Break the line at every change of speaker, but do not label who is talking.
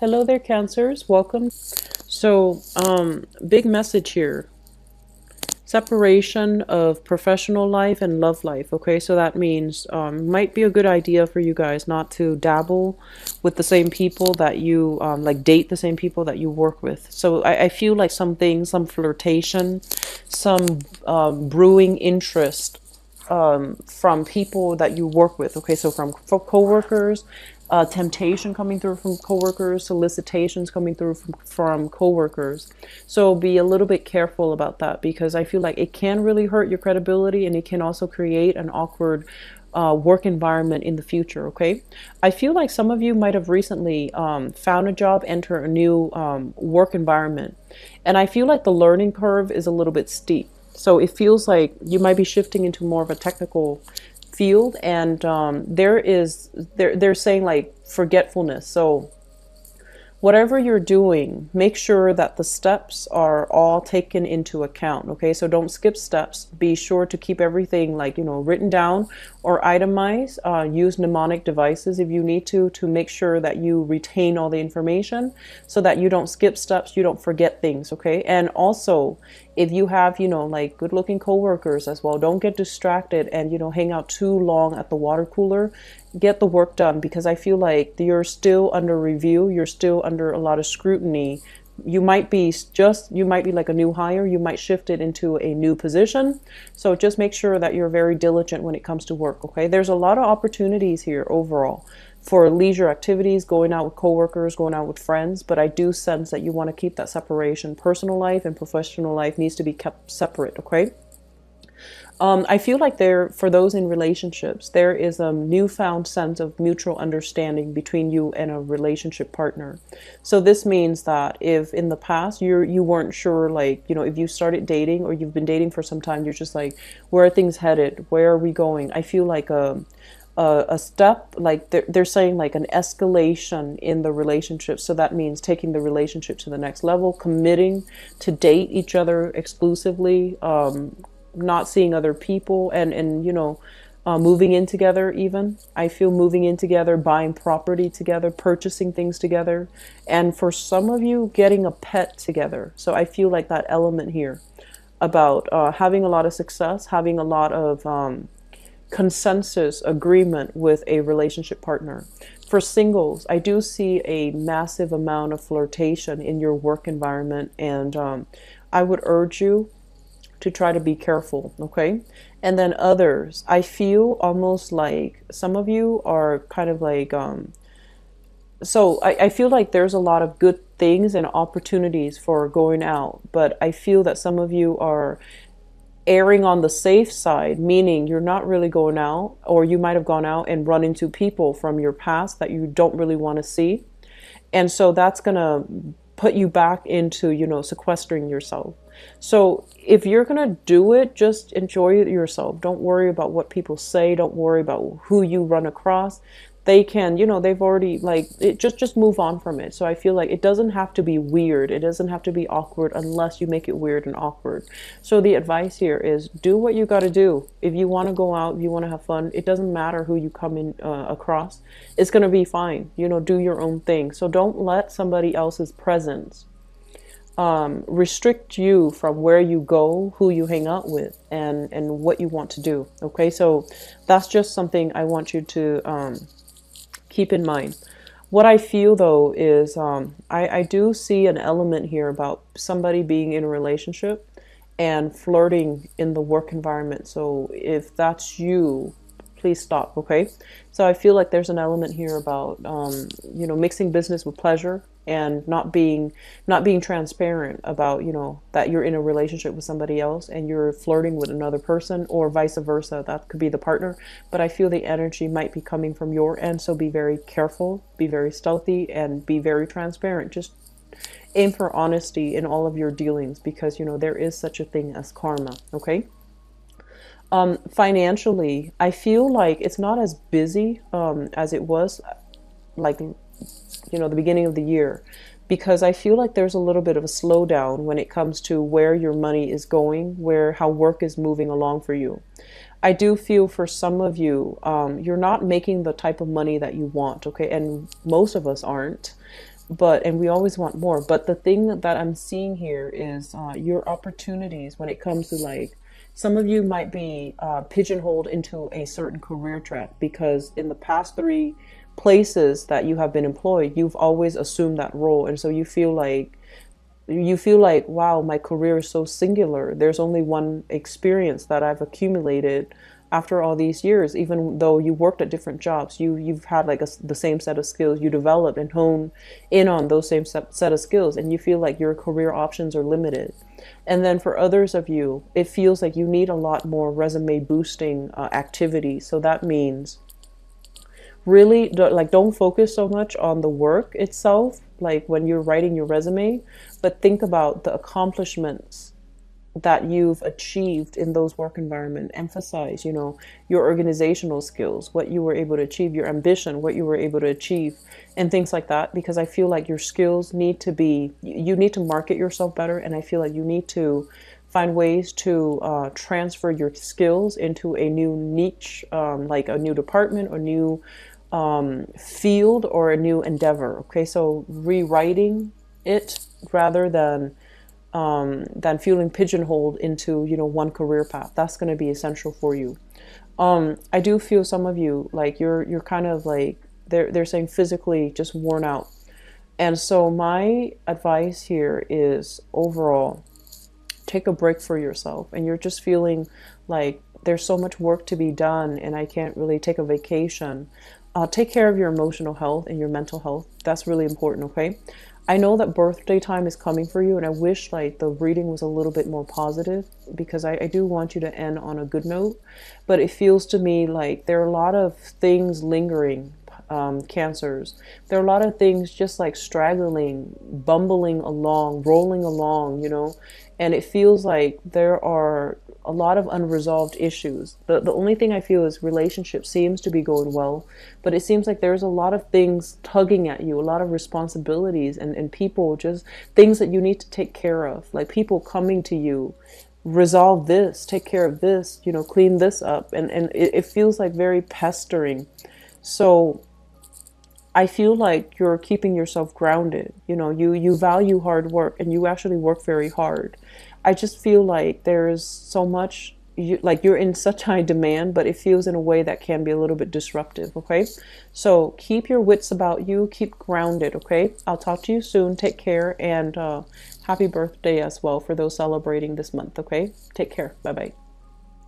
Hello there, Cancers. Welcome. So, big message here. Separation of professional life and love life. Okay, so that means might be a good idea for you guys not to dabble with the same people that you like date the same people that you work with. So I feel like some things, some flirtation, some brewing interest from people that you work with. Okay, so from coworkers, temptation coming through from coworkers, solicitations coming through from coworkers. So be a little bit careful about that because I feel like it can really hurt your credibility and it can also create an awkward work environment in the future. Okay, I feel like some of you might have recently found a job, enter a new work environment, and I feel like the learning curve is a little bit steep. So it feels like you might be shifting into more of a technical field, and they're saying like forgetfulness. So whatever you're doing, make sure that the steps are all taken into account. Okay, so don't skip steps. Be sure to keep everything like, written down or itemize. Use mnemonic devices if you need to make sure that you retain all the information so that you don't skip steps, you don't forget things. Okay, and also if you have, like good looking coworkers as well, don't get distracted and, hang out too long at the water cooler. Get the work done because I feel like you're still under review. You're still under a lot of scrutiny. You might be like a new hire. You might shift it into a new position. So just make sure that you're very diligent when it comes to work. Okay. There's a lot of opportunities here overall for leisure activities, going out with coworkers, going out with friends. But I do sense that you want to keep that separation. Personal life and professional life needs to be kept separate. Okay. I feel like for those in relationships, there is a newfound sense of mutual understanding between you and a relationship partner. So this means that if in the past you weren't sure, like, if you started dating or you've been dating for some time, you're just like, where are things headed? Where are we going? I feel like a step, like they're saying like an escalation in the relationship. So that means taking the relationship to the next level, committing to date each other exclusively, not seeing other people, and moving in together. Even I feel moving in together, buying property together, purchasing things together, and for some of you getting a pet together. So I feel like that element here about having a lot of success, having a lot of consensus agreement with a relationship partner. For singles, I do see a massive amount of flirtation in your work environment, and I would urge you to try to be careful. Okay. And then others, I feel almost like some of you are kind of like so I feel like there's a lot of good things and opportunities for going out, but I feel that some of you are erring on the safe side, meaning you're not really going out, or you might have gone out and run into people from your past that you don't really want to see. And so that's going to put you back into, sequestering yourself. So if you're going to do it, just enjoy it yourself. Don't worry about what people say. Don't worry about who you run across. They can, they've already like it, just move on from it. So I feel like it doesn't have to be weird. It doesn't have to be awkward unless you make it weird and awkward. So the advice here is do what you got to do. If you want to go out, if you want to have fun, it doesn't matter who you come in across. It's going to be fine. Do your own thing. So don't let somebody else's presence restrict you from where you go, who you hang out with, and what you want to do. Okay, so that's just something I want you to keep in mind. What I feel though is I do see an element here about somebody being in a relationship and flirting in the work environment. So if that's you, please stop. Okay, so I feel like there's an element here about mixing business with pleasure and not being transparent about that you're in a relationship with somebody else and you're flirting with another person, or vice versa. That could be the partner, but I feel the energy might be coming from your end. So be very careful, be very stealthy, and be very transparent. Just aim for honesty in all of your dealings, because there is such a thing as karma. Okay. Financially, I feel like it's not as busy as it was like the beginning of the year, because I feel like there's a little bit of a slowdown when it comes to where your money is going, how work is moving along for you. I do feel for some of you, you're not making the type of money that you want, okay? And most of us aren't. and we always want more. But the thing that I'm seeing here is your opportunities when it comes to, like, some of you might be pigeonholed into a certain career track because in the past 3 places that you have been employed, you've always assumed that role. And so you feel like, wow, my career is so singular. There's only one experience that I've accumulated after all these years. Even though you worked at different jobs, you've had like the same set of skills. You developed and honed in on those same set of skills, and you feel like your career options are limited. And then for others of you, it feels like you need a lot more resume boosting activity. So that means really don't focus so much on the work itself, like when you're writing your resume, but think about the accomplishments that you've achieved in those work environment. Emphasize, your organizational skills, what you were able to achieve, your ambition, what you were able to achieve, and things like that. Because I feel like your skills need to be, you need to market yourself better. And I feel like you need to find ways to transfer your skills into a new niche, like a new department or new field or a new endeavor. Okay, so rewriting it rather than feeling pigeonholed into one career path. That's going to be essential for you. I do feel some of you, like you're kind of like, they're saying physically just worn out. And so my advice here is overall, take a break for yourself. And you're just feeling like there's so much work to be done and I can't really take a vacation. Take care of your emotional health and your mental health. That's really important, okay? I know that birthday time is coming for you, and I wish like the reading was a little bit more positive, because I do want you to end on a good note. But it feels to me like there are a lot of things lingering, Cancers. There are a lot of things just like straggling, bumbling along, rolling along, and it feels like there are a lot of unresolved issues. The only thing I feel is relationship seems to be going well, but it seems like there's a lot of things tugging at you, a lot of responsibilities and people, just things that you need to take care of, like people coming to you, resolve this, take care of this, clean this up. And it feels like very pestering. So I feel like you're keeping yourself grounded. You value hard work and you actually work very hard. I just feel like there's so much, you're in such high demand, but it feels in a way that can be a little bit disruptive, okay? So keep your wits about you, keep grounded, okay? I'll talk to you soon. Take care, and happy birthday as well for those celebrating this month, okay? Take care. Bye-bye.